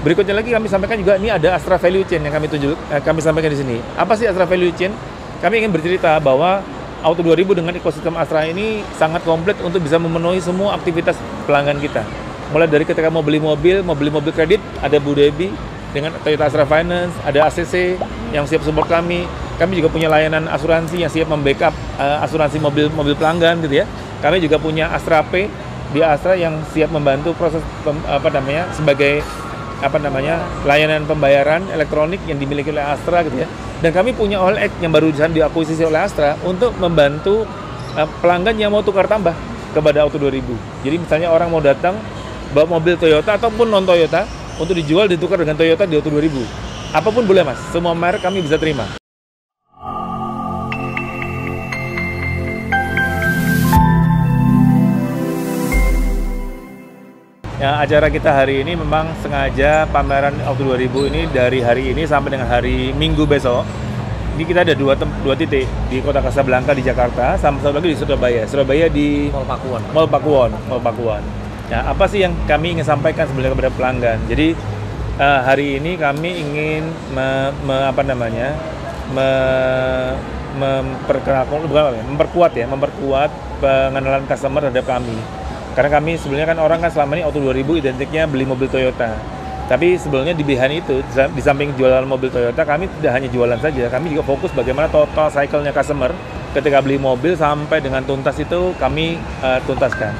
Berikutnya lagi kami sampaikan juga ini ada Astra Value Chain yang kami sampaikan di sini. Apa sih Astra Value Chain? Kami ingin bercerita bahwa Auto 2000 dengan ekosistem Astra ini sangat komplit untuk bisa memenuhi semua aktivitas pelanggan kita. Mulai dari ketika mau beli mobil kredit, ada Bu Debi dengan Toyota Astra Finance, ada ACC yang siap support kami. Kami juga punya layanan asuransi yang siap membackup asuransi mobil pelanggan gitu ya. Kami juga punya Astra Pay di Astra yang siap membantu proses sebagai layanan pembayaran elektronik yang dimiliki oleh Astra gitu ya. Dan kami punya OLX yang barusan diakuisisi oleh Astra untuk membantu pelanggan yang mau tukar tambah kepada Auto 2000. Jadi misalnya orang mau datang bawa mobil Toyota ataupun non Toyota untuk dijual ditukar dengan Toyota di Auto 2000. Apapun boleh Mas, semua merek kami bisa terima. Ya, acara kita hari ini memang sengaja pameran Auto 2000 ini dari hari ini sampai dengan hari Minggu besok. Ini kita ada dua titik di Kota Kasablanka di Jakarta, sama satu lagi di Surabaya. Surabaya di Mall Pakuwon. Ya, apa sih yang kami ingin sampaikan sebenarnya kepada pelanggan? Jadi hari ini kami ingin memperkuat pengenalan customer terhadap kami. Karena kami sebenarnya kan orang kan selama ini Auto 2000 identiknya beli mobil Toyota. Tapi sebelumnya di behind itu, di samping jualan mobil Toyota, kami tidak hanya jualan saja, kami juga fokus bagaimana total cycle-nya customer ketika beli mobil sampai dengan tuntas itu kami tuntaskan.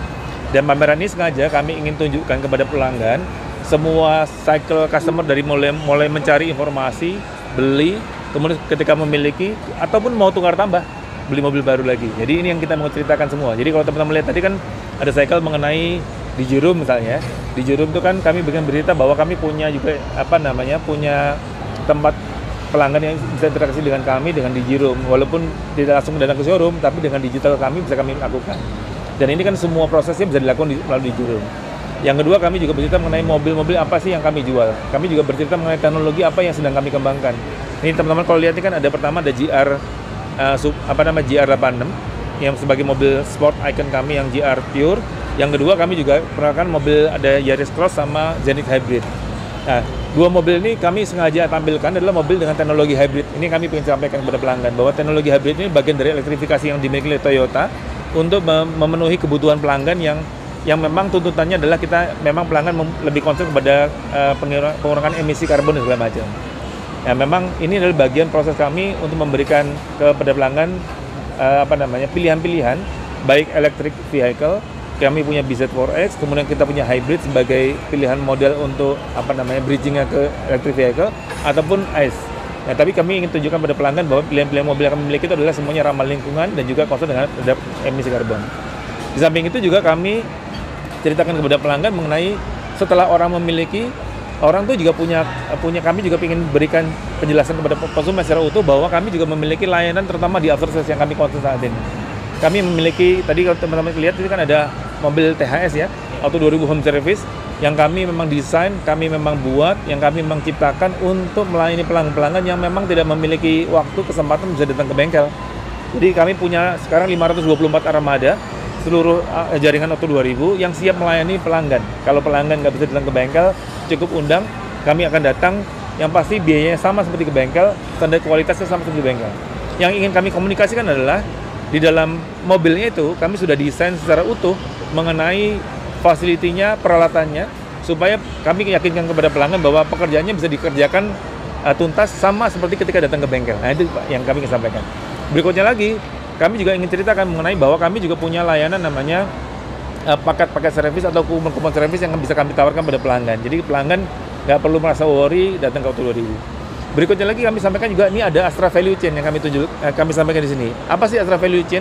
Dan pameran ini sengaja kami ingin tunjukkan kepada pelanggan semua cycle customer dari mulai mencari informasi, beli, kemudian ketika memiliki ataupun mau tukar tambah, beli mobil baru lagi. Jadi ini yang kita mau ceritakan semua. Jadi kalau teman-teman lihat tadi kan ada cycle mengenai di Jurum misalnya. Di Jurum itu kan kami bikin berita bahwa kami punya juga punya tempat pelanggan yang bisa interaksi dengan kami dengan di Jurum. Walaupun tidak langsung datang ke showroom, tapi dengan digital kami bisa kami lakukan. Dan ini kan semua prosesnya bisa dilakukan melalui di Jurum. Yang kedua, kami juga bercerita mengenai mobil-mobil apa sih yang kami jual. Kami juga bercerita mengenai teknologi apa yang sedang kami kembangkan. Ini teman-teman kalau lihat ini kan ada pertama ada GR86 yang sebagai mobil sport icon kami yang GR Pure. Yang kedua kami juga perkenalkan mobil ada Yaris Cross sama Zenith Hybrid. Nah, dua mobil ini kami sengaja tampilkan adalah mobil dengan teknologi hybrid. Ini kami ingin sampaikan kepada pelanggan bahwa teknologi hybrid ini bagian dari elektrifikasi yang dimiliki oleh Toyota untuk memenuhi kebutuhan pelanggan yang memang tuntutannya adalah kita memang pelanggan lebih concern kepada pengurangan emisi karbon dan segala macam. Ya, memang ini adalah bagian proses kami untuk memberikan kepada pelanggan pilihan-pilihan baik electric vehicle. Kami punya BZ4X, kemudian kita punya hybrid sebagai pilihan model untuk bridgingnya ke electric vehicle ataupun ICE. Nah, tapi kami ingin tunjukkan pada pelanggan bahwa pilihan-pilihan mobil yang kami miliki itu adalah semuanya ramah lingkungan dan juga concern terhadap emisi karbon. Di samping itu juga kami ceritakan kepada pelanggan mengenai setelah orang memiliki, orang tuh juga punya kami juga ingin berikan penjelasan kepada konsumen secara utuh bahwa kami juga memiliki layanan terutama di after sales yang kami concern saat ini. Kami memiliki, tadi kalau teman-teman lihat itu kan ada mobil THS ya, Auto 2000 Home Service, yang kami memang desain, kami memang buat, yang kami memang ciptakan untuk melayani pelanggan-pelanggan yang memang tidak memiliki waktu, kesempatan bisa datang ke bengkel. Jadi kami punya sekarang 524 armada, seluruh jaringan Auto 2000 yang siap melayani pelanggan. Kalau pelanggan nggak bisa datang ke bengkel, cukup undang, kami akan datang, yang pasti biayanya sama seperti ke bengkel, standar kualitasnya sama seperti bengkel. Yang ingin kami komunikasikan adalah, di dalam mobilnya itu kami sudah desain secara utuh mengenai fasilitinya, peralatannya, supaya kami yakinkan kepada pelanggan bahwa pekerjaannya bisa dikerjakan tuntas sama seperti ketika datang ke bengkel. Nah, itu yang kami ingin sampaikan. Berikutnya lagi, kami juga ingin ceritakan mengenai bahwa kami juga punya layanan namanya paket-paket servis atau kupon-kupon servis yang bisa kami tawarkan pada pelanggan. Jadi pelanggan nggak perlu merasa worry datang ke Auto 2000. Berikutnya lagi kami sampaikan juga ini ada Astra Value Chain yang kami sampaikan di sini. Apa sih Astra Value Chain?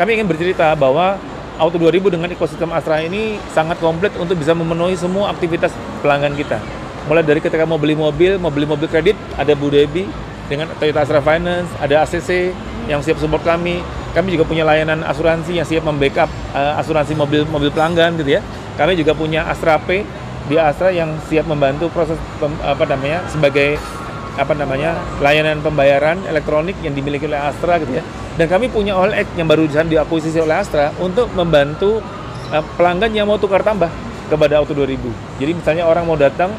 Kami ingin bercerita bahwa Auto 2000 dengan ekosistem Astra ini sangat komplit untuk bisa memenuhi semua aktivitas pelanggan kita. Mulai dari ketika mau beli mobil kredit, ada Bu Debi dengan Toyota Astra Finance, ada ACC yang siap support kami. Kami juga punya layanan asuransi yang siap membackup asuransi mobil pelanggan gitu ya. Kami juga punya Astra Pay di Astra yang siap membantu proses sebagai layanan pembayaran elektronik yang dimiliki oleh Astra gitu ya. Dan kami punya OLX yang barusan diakuisisi oleh Astra untuk membantu pelanggan yang mau tukar tambah kepada Auto 2000. Jadi misalnya orang mau datang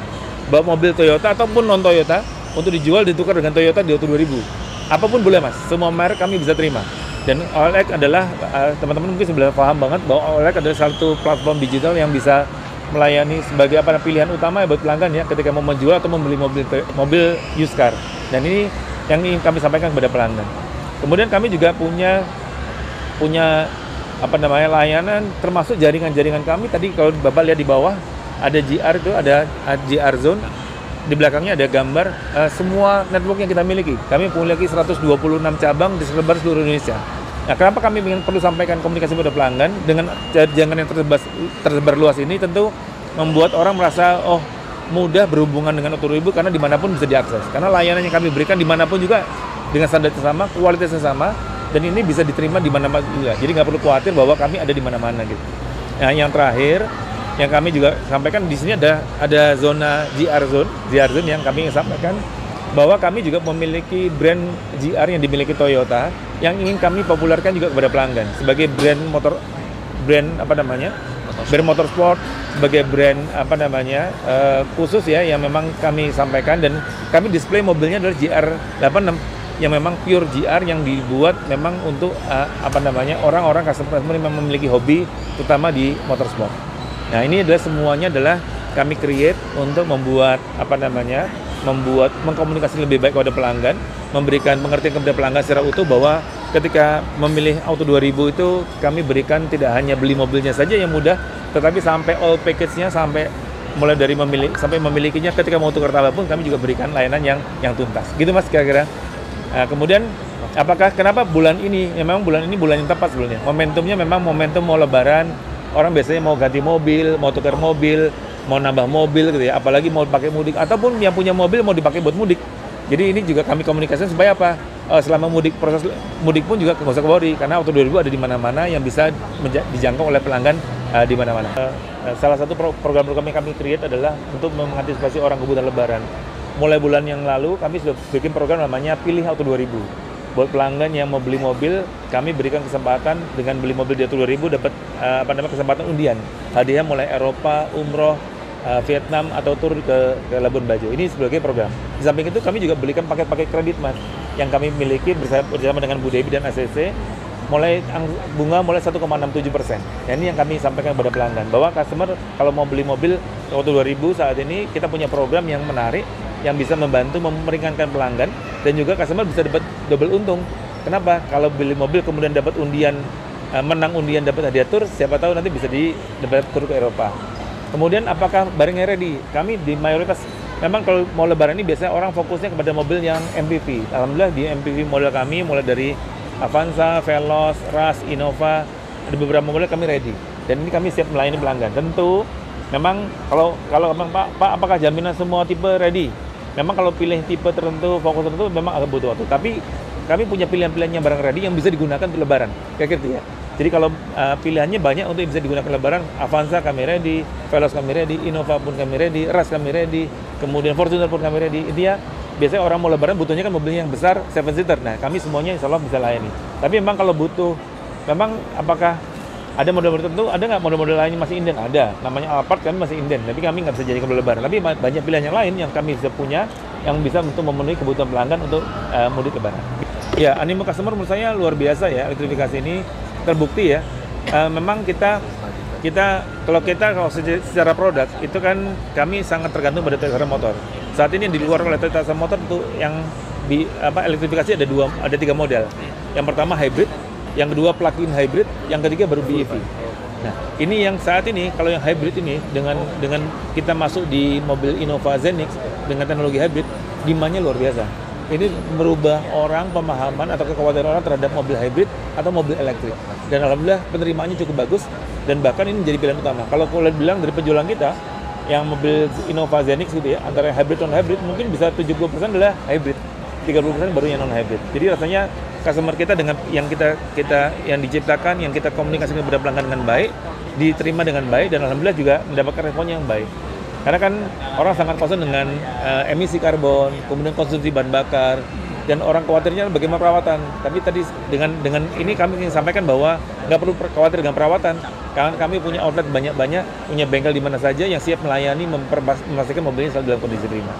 bawa mobil Toyota ataupun non Toyota untuk dijual ditukar dengan Toyota di Auto 2000. Apapun boleh Mas, semua merek kami bisa terima. Dan OLX adalah teman-teman mungkin sudah paham banget bahwa OLX adalah satu platform digital yang bisa melayani sebagai pilihan utama buat pelanggan ya ketika mau menjual atau membeli mobil used car. Dan ini yang ingin kami sampaikan kepada pelanggan. Kemudian kami juga punya layanan termasuk jaringan-jaringan kami. Tadi kalau Bapak lihat di bawah ada GR itu, ada GR Zone. Di belakangnya ada gambar semua network yang kita miliki. Kami memiliki 126 cabang di seluruh Indonesia. Nah, kenapa kami perlu sampaikan komunikasi pada pelanggan dengan jaringan yang tersebar luas ini tentu membuat orang merasa mudah berhubungan dengan Auto 2000 karena dimanapun bisa diakses. Karena layanan yang kami berikan dimanapun juga dengan standar yang sama, kualitasnya sama, dan ini bisa diterima di mana-mana juga. Jadi nggak perlu khawatir bahwa kami ada di mana-mana gitu. Nah, yang terakhir yang kami juga sampaikan di sini ada zona GR Zone yang kami sampaikan bahwa kami juga memiliki brand GR yang dimiliki Toyota yang ingin kami populerkan juga kepada pelanggan sebagai brand motorsport, sebagai brand khusus ya yang memang kami sampaikan, dan kami display mobilnya adalah GR86 yang memang pure GR yang dibuat memang untuk orang-orang customer yang memiliki hobi terutama di motorsport. Nah, ini adalah semuanya adalah kami create untuk mengkomunikasi lebih baik kepada pelanggan, memberikan pengertian kepada pelanggan secara utuh bahwa ketika memilih Auto 2000 itu kami berikan tidak hanya beli mobilnya saja yang mudah, tetapi sampai all package-nya, sampai mulai dari sampai memilikinya, ketika mau tukar tabung pun kami juga berikan layanan yang tuntas. Gitu Mas kira-kira. Nah, kemudian kenapa bulan ini? Memang bulan ini bulan yang tepat sebenarnya. Momentumnya memang momentum mau Lebaran, orang biasanya mau ganti mobil, mau tukar mobil, mau nambah mobil gitu ya, apalagi mau pakai mudik ataupun yang punya mobil mau dipakai buat mudik. Jadi ini juga kami komunikasikan supaya selama proses mudik pun juga nggak usah worry karena Auto 2000 ada di mana-mana yang bisa dijangkau oleh pelanggan di mana-mana. Salah satu program-program yang kami create adalah untuk mengantisipasi orang kebutuhan Lebaran. Mulai bulan yang lalu kami sudah bikin program namanya Pilih Auto 2000. Buat pelanggan yang mau beli mobil, kami berikan kesempatan dengan beli mobil di Auto 2000 dapat kesempatan undian. Hadiah mulai Eropa, umroh, Vietnam atau tur ke Labuan Bajo. Ini sebagai program. Di samping itu kami juga belikan paket-paket kredit Mas yang kami miliki bersama dengan Bu Debi dan ACC mulai bunga mulai 1,67%. Nah, ini yang kami sampaikan kepada pelanggan bahwa customer kalau mau beli mobil Auto 2000 saat ini kita punya program yang menarik yang bisa membantu meringankan pelanggan dan juga customer bisa dapat double untung. Kenapa? Kalau beli mobil kemudian dapat undian, menang undian dapat hadiah tur, siapa tahu nanti bisa dapat tur ke Eropa. Kemudian apakah barangnya ready? Kami di mayoritas, memang kalau mau Lebaran ini biasanya orang fokusnya kepada mobil yang MPV. Alhamdulillah di MPV model kami mulai dari Avanza, Veloz, Rush, Innova, ada beberapa mobil kami ready. Dan ini kami siap melayani pelanggan. Tentu memang kalau memang Pak apakah jaminan semua tipe ready? Memang kalau pilih tipe tertentu, fokus tertentu memang agak butuh waktu. Tapi kami punya pilihan-pilihan yang barang ready yang bisa digunakan untuk Lebaran. Kayak gitu ya. Jadi kalau pilihannya banyak untuk bisa digunakan Lebaran, Avanza kami ready, Veloz kami ready, Innova pun kami ready, Rush kami ready, kemudian Fortuner pun kami ready. Intinya biasanya orang mau Lebaran butuhnya kan mobilnya yang besar, 7-seater. Nah, kami semuanya insya Allah bisa layani. Tapi memang kalau butuh, memang apakah ada model-model tertentu, ada nggak model-model lainnya masih inden? Ada, namanya Alphard kami masih inden, tapi kami nggak bisa jadikan mobil Lebaran. Tapi banyak pilihan yang lain yang kami bisa punya, yang bisa untuk memenuhi kebutuhan pelanggan untuk mudik Lebaran. Ya, animo customer menurut saya luar biasa ya, elektrifikasi ini terbukti ya. Memang kita kalau secara produk itu kan kami sangat tergantung pada Toyota Motor. Saat ini di luar oleh Toyota Motor itu yang elektrifikasi ada 3 model. Yang pertama hybrid, yang kedua plug-in hybrid, yang ketiga baru BEV. Nah, ini yang saat ini kalau yang hybrid ini dengan kita masuk di mobil Innova Zenix dengan teknologi hybrid, demand-nya luar biasa. Ini merubah pemahaman atau kekhawatiran orang terhadap mobil hybrid atau mobil elektrik. Dan alhamdulillah penerimaannya cukup bagus dan bahkan ini menjadi pilihan utama. Kalau kalian bilang dari penjualan kita yang mobil Innova Zenix gitu ya, antara hybrid non hybrid mungkin bisa 70% adalah hybrid, 30% baru yang non hybrid. Jadi rasanya customer kita dengan yang kita yang diciptakan, yang kita komunikasikan kepada pelanggan dengan baik, diterima dengan baik dan alhamdulillah juga mendapatkan respon yang baik. Karena kan orang sangat concern dengan emisi karbon, kemudian konsumsi bahan bakar, dan orang khawatirnya bagaimana perawatan. Tapi tadi dengan ini kami ingin sampaikan bahwa nggak perlu khawatir dengan perawatan. Karena kami punya outlet banyak-banyak, punya bengkel di mana saja yang siap melayani, memastikan mobil ini selalu dalam kondisi prima.